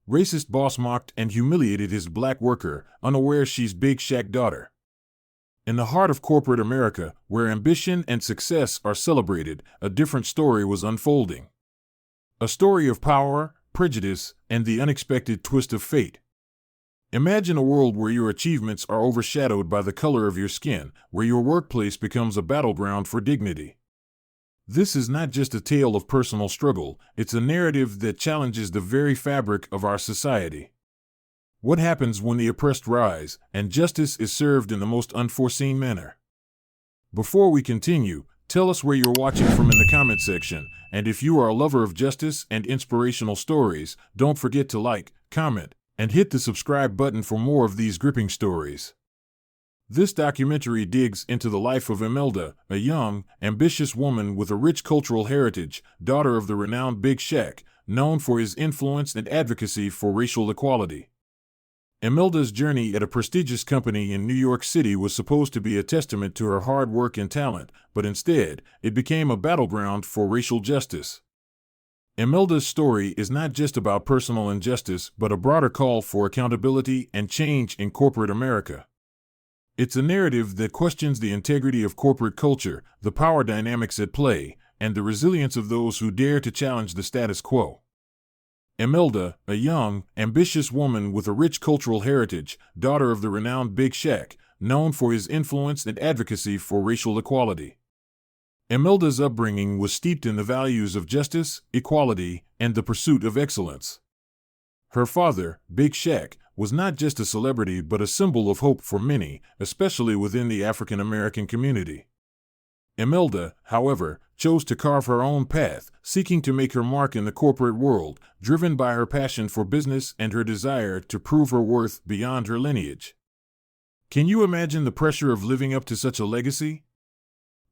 Racist boss mocked and humiliated his black worker, unaware she's Big Shaq's daughter. In the heart of corporate America, where ambition and success are celebrated, a different story was unfolding. A story of power, prejudice, and the unexpected twist of fate. Imagine a world where your achievements are overshadowed by the color of your skin, where your workplace becomes a battleground for dignity. This is not just a tale of personal struggle, it's a narrative that challenges the very fabric of our society. What happens when the oppressed rise, and justice is served in the most unforeseen manner? Before we continue, tell us where you're watching from in the comment section, and if you are a lover of justice and inspirational stories, don't forget to like, comment, and hit the subscribe button for more of these gripping stories. This documentary digs into the life of Imelda, a young, ambitious woman with a rich cultural heritage, daughter of the renowned Big Shaq, known for his influence and advocacy for racial equality. Imelda's journey at a prestigious company in New York City was supposed to be a testament to her hard work and talent, but instead, it became a battleground for racial justice. Imelda's story is not just about personal injustice, but a broader call for accountability and change in corporate America. It's a narrative that questions the integrity of corporate culture, the power dynamics at play, and the resilience of those who dare to challenge the status quo. Imelda, a young, ambitious woman with a rich cultural heritage, daughter of the renowned Big Shaq, known for his influence and advocacy for racial equality. Imelda's upbringing was steeped in the values of justice, equality, and the pursuit of excellence. Her father, Big Shaq, was not just a celebrity but a symbol of hope for many, especially within the African American community. Imelda, however, chose to carve her own path, seeking to make her mark in the corporate world, driven by her passion for business and her desire to prove her worth beyond her lineage. Can you imagine the pressure of living up to such a legacy?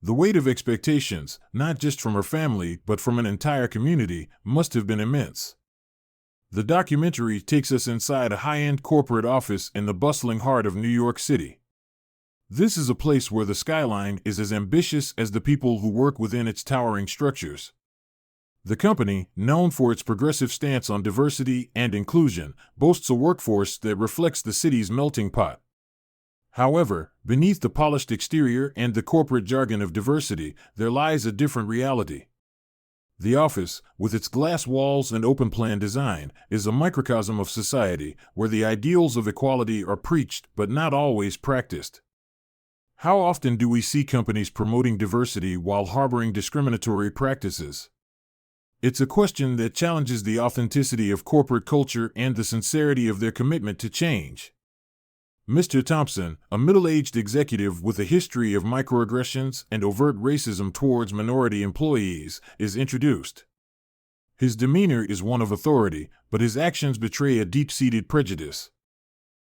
The weight of expectations, not just from her family but from an entire community, must have been immense. The documentary takes us inside a high-end corporate office in the bustling heart of New York City. This is a place where the skyline is as ambitious as the people who work within its towering structures. The company, known for its progressive stance on diversity and inclusion, boasts a workforce that reflects the city's melting pot. However, beneath the polished exterior and the corporate jargon of diversity, there lies a different reality. The office, with its glass walls and open-plan design, is a microcosm of society where the ideals of equality are preached but not always practiced. How often do we see companies promoting diversity while harboring discriminatory practices? It's a question that challenges the authenticity of corporate culture and the sincerity of their commitment to change. Mr. Thompson, a middle-aged executive with a history of microaggressions and overt racism towards minority employees, is introduced. His demeanor is one of authority, but his actions betray a deep-seated prejudice.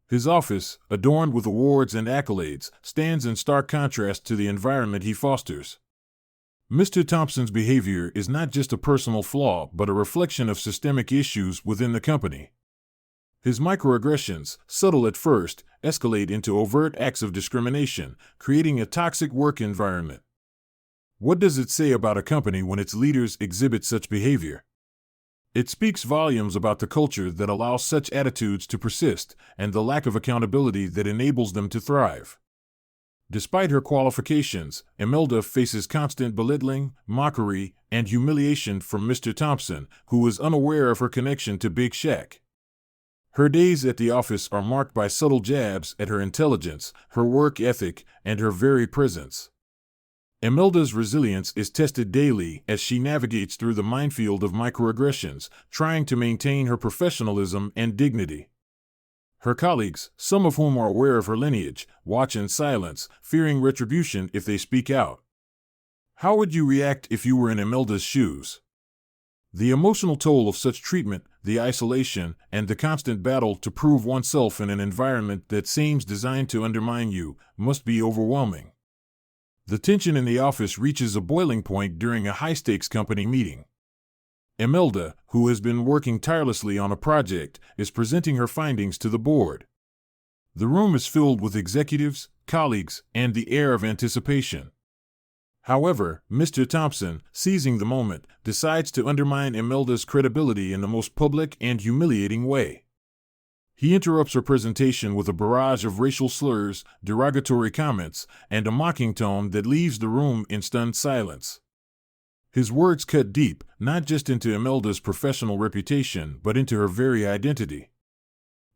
His office, adorned with awards and accolades, stands in stark contrast to the environment he fosters. Mr. Thompson's behavior is not just a personal flaw but a reflection of systemic issues within the company. His microaggressions, subtle at first, escalate into overt acts of discrimination, creating a toxic work environment. What does it say about a company when its leaders exhibit such behavior? It speaks volumes about the culture that allows such attitudes to persist and the lack of accountability that enables them to thrive. Despite her qualifications, Imelda faces constant belittling, mockery, and humiliation from Mr. Thompson, who is unaware of her connection to Big Shaq. Her days at the office are marked by subtle jabs at her intelligence, her work ethic, and her very presence. Imelda's resilience is tested daily as she navigates through the minefield of microaggressions, trying to maintain her professionalism and dignity. Her colleagues, some of whom are aware of her lineage, watch in silence, fearing retribution if they speak out. How would you react if you were in Imelda's shoes? The emotional toll of such treatment, the isolation, and the constant battle to prove oneself in an environment that seems designed to undermine you, must be overwhelming. The tension in the office reaches a boiling point during a high-stakes company meeting. Imelda, who has been working tirelessly on a project, is presenting her findings to the board. The room is filled with executives, colleagues, and the air of anticipation. However, Mr. Thompson, seizing the moment, decides to undermine Imelda's credibility in the most public and humiliating way. He interrupts her presentation with a barrage of racial slurs, derogatory comments, and a mocking tone that leaves the room in stunned silence. His words cut deep, not just into Imelda's professional reputation, but into her very identity.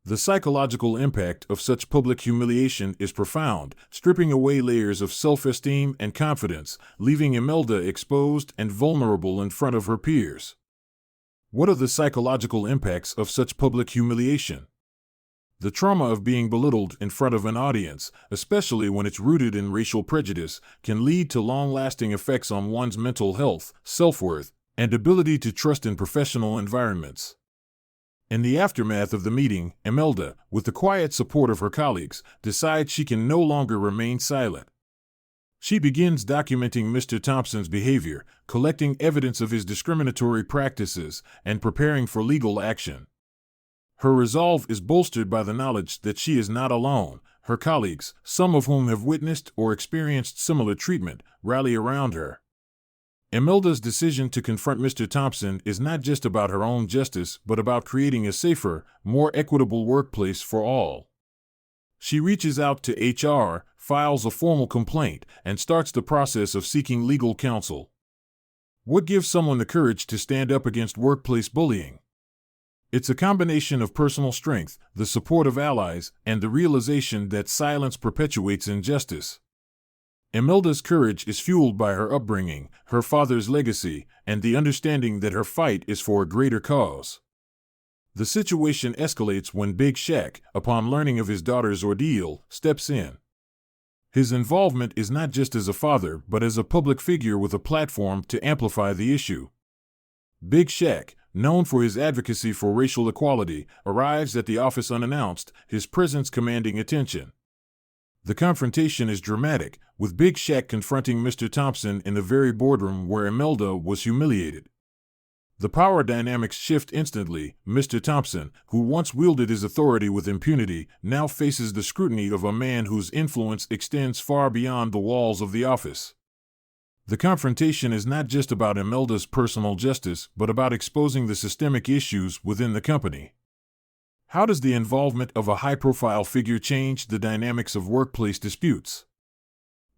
The psychological impact of such public humiliation is profound, stripping away layers of self-esteem and confidence, leaving Imelda exposed and vulnerable in front of her peers. What are the psychological impacts of such public humiliation? The trauma of being belittled in front of an audience, especially when it's rooted in racial prejudice, can lead to long-lasting effects on one's mental health, self-worth, and ability to trust in professional environments. In the aftermath of the meeting, Imelda, with the quiet support of her colleagues, decides she can no longer remain silent. She begins documenting Mr. Thompson's behavior, collecting evidence of his discriminatory practices, and preparing for legal action. Her resolve is bolstered by the knowledge that she is not alone. Her colleagues, some of whom have witnessed or experienced similar treatment, rally around her. Imelda's decision to confront Mr. Thompson is not just about her own justice, but about creating a safer, more equitable workplace for all. She reaches out to HR, files a formal complaint, and starts the process of seeking legal counsel. What gives someone the courage to stand up against workplace bullying? It's a combination of personal strength, the support of allies, and the realization that silence perpetuates injustice. Imelda's courage is fueled by her upbringing, her father's legacy, and the understanding that her fight is for a greater cause. The situation escalates when Big Shaq, upon learning of his daughter's ordeal, steps in. His involvement is not just as a father, but as a public figure with a platform to amplify the issue. Big Shaq, known for his advocacy for racial equality, arrives at the office unannounced, his presence commanding attention. The confrontation is dramatic, with Big Shaq confronting Mr. Thompson in the very boardroom where Imelda was humiliated. The power dynamics shift instantly. Mr. Thompson, who once wielded his authority with impunity, now faces the scrutiny of a man whose influence extends far beyond the walls of the office. The confrontation is not just about Imelda's personal justice, but about exposing the systemic issues within the company. How does the involvement of a high-profile figure change the dynamics of workplace disputes?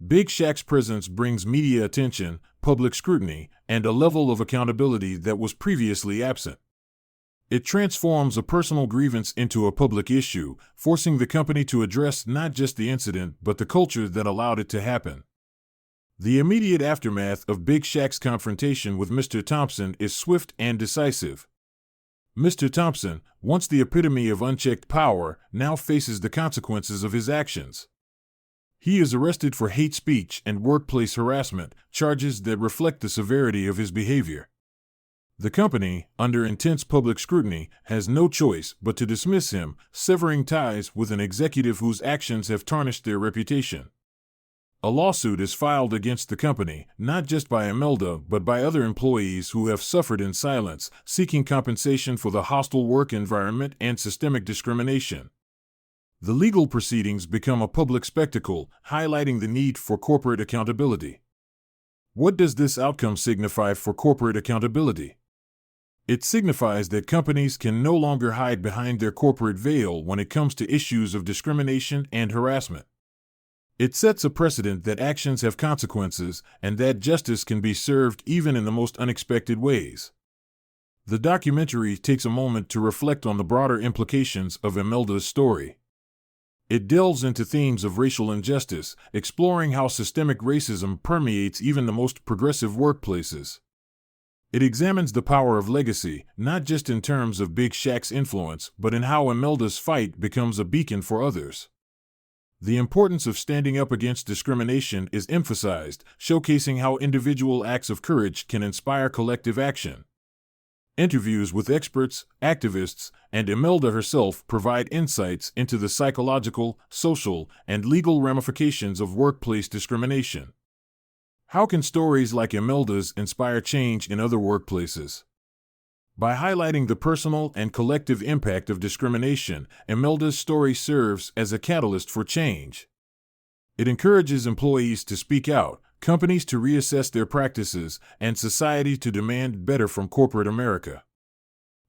Big Shaq's presence brings media attention, public scrutiny, and a level of accountability that was previously absent. It transforms a personal grievance into a public issue, forcing the company to address not just the incident but the culture that allowed it to happen. The immediate aftermath of Big Shaq's confrontation with Mr. Thompson is swift and decisive. Mr. Thompson, once the epitome of unchecked power, now faces the consequences of his actions. He is arrested for hate speech and workplace harassment, charges that reflect the severity of his behavior. The company, under intense public scrutiny, has no choice but to dismiss him, severing ties with an executive whose actions have tarnished their reputation. A lawsuit is filed against the company, not just by Imelda but by other employees who have suffered in silence, seeking compensation for the hostile work environment and systemic discrimination. The legal proceedings become a public spectacle, highlighting the need for corporate accountability. What does this outcome signify for corporate accountability? It signifies that companies can no longer hide behind their corporate veil when it comes to issues of discrimination and harassment. It sets a precedent that actions have consequences and that justice can be served even in the most unexpected ways. The documentary takes a moment to reflect on the broader implications of Imelda's story. It delves into themes of racial injustice, exploring how systemic racism permeates even the most progressive workplaces. It examines the power of legacy, not just in terms of Big Shaq's influence, but in how Imelda's fight becomes a beacon for others. The importance of standing up against discrimination is emphasized, showcasing how individual acts of courage can inspire collective action. Interviews with experts, activists, and Imelda herself provide insights into the psychological, social, and legal ramifications of workplace discrimination. How can stories like Imelda's inspire change in other workplaces? By highlighting the personal and collective impact of discrimination, Imelda's story serves as a catalyst for change. It encourages employees to speak out, companies to reassess their practices, and society to demand better from corporate America.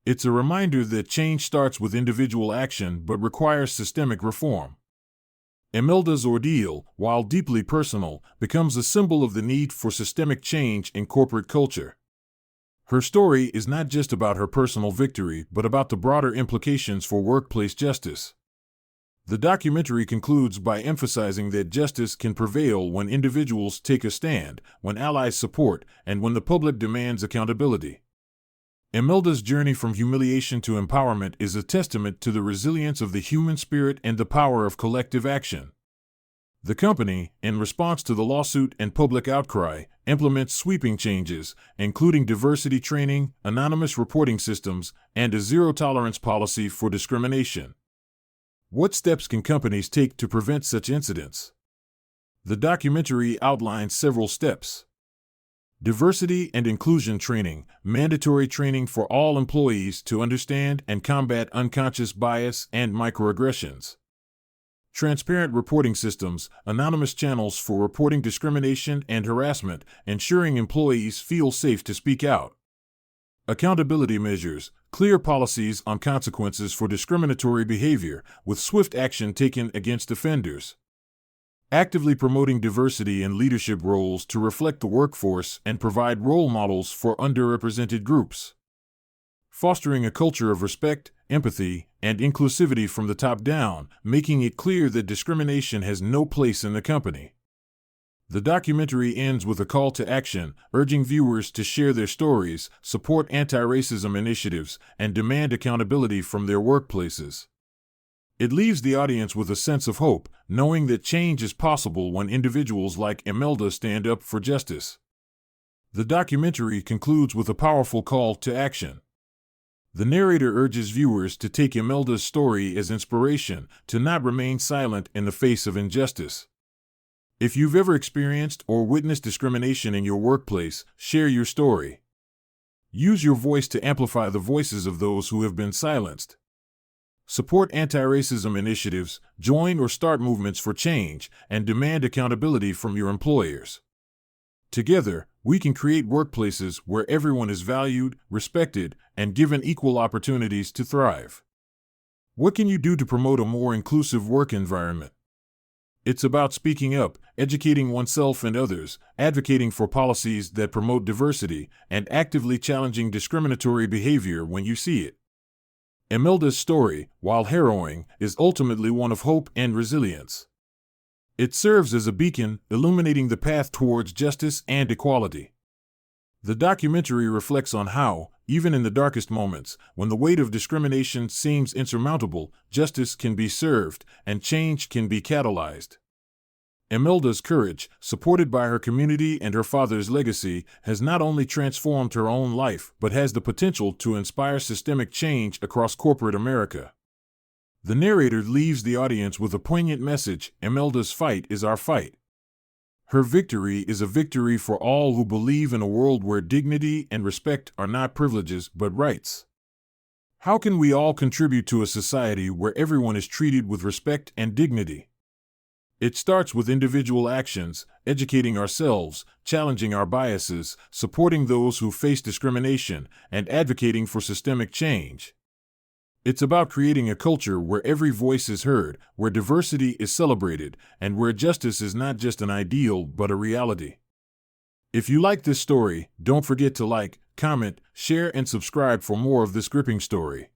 It's a reminder that change starts with individual action but requires systemic reform. Imelda's ordeal, while deeply personal, becomes a symbol of the need for systemic change in corporate culture. Her story is not just about her personal victory, but about the broader implications for workplace justice. The documentary concludes by emphasizing that justice can prevail when individuals take a stand, when allies support, and when the public demands accountability. Imelda's journey from humiliation to empowerment is a testament to the resilience of the human spirit and the power of collective action. The company, in response to the lawsuit and public outcry, implements sweeping changes, including diversity training, anonymous reporting systems, and a zero-tolerance policy for discrimination. What steps can companies take to prevent such incidents? The documentary outlines several steps. Diversity and inclusion training, mandatory training for all employees to understand and combat unconscious bias and microaggressions. Transparent reporting systems, anonymous channels for reporting discrimination and harassment, ensuring employees feel safe to speak out. Accountability measures, clear policies on consequences for discriminatory behavior, with swift action taken against offenders. Actively promoting diversity in leadership roles to reflect the workforce and provide role models for underrepresented groups. Fostering a culture of respect, empathy, and inclusivity from the top down, making it clear that discrimination has no place in the company. The documentary ends with a call to action, urging viewers to share their stories, support anti-racism initiatives, and demand accountability from their workplaces. It leaves the audience with a sense of hope, knowing that change is possible when individuals like Imelda stand up for justice. The documentary concludes with a powerful call to action. The narrator urges viewers to take Imelda's story as inspiration, to not remain silent in the face of injustice. If you've ever experienced or witnessed discrimination in your workplace, share your story. Use your voice to amplify the voices of those who have been silenced. Support anti-racism initiatives, join or start movements for change, and demand accountability from your employers. Together, we can create workplaces where everyone is valued, respected, and given equal opportunities to thrive. What can you do to promote a more inclusive work environment? It's about speaking up, educating oneself and others, advocating for policies that promote diversity, and actively challenging discriminatory behavior when you see it. Imelda's story, while harrowing, is ultimately one of hope and resilience. It serves as a beacon, illuminating the path towards justice and equality. The documentary reflects on how, even in the darkest moments, when the weight of discrimination seems insurmountable, justice can be served and change can be catalyzed. Imelda's courage, supported by her community and her father's legacy, has not only transformed her own life but has the potential to inspire systemic change across corporate America. The narrator leaves the audience with a poignant message: Imelda's fight is our fight. Her victory is a victory for all who believe in a world where dignity and respect are not privileges but rights. How can we all contribute to a society where everyone is treated with respect and dignity? It starts with individual actions, educating ourselves, challenging our biases, supporting those who face discrimination, and advocating for systemic change. It's about creating a culture where every voice is heard, where diversity is celebrated, and where justice is not just an ideal but a reality. If you like this story, don't forget to like, comment, share, and subscribe for more of this gripping story.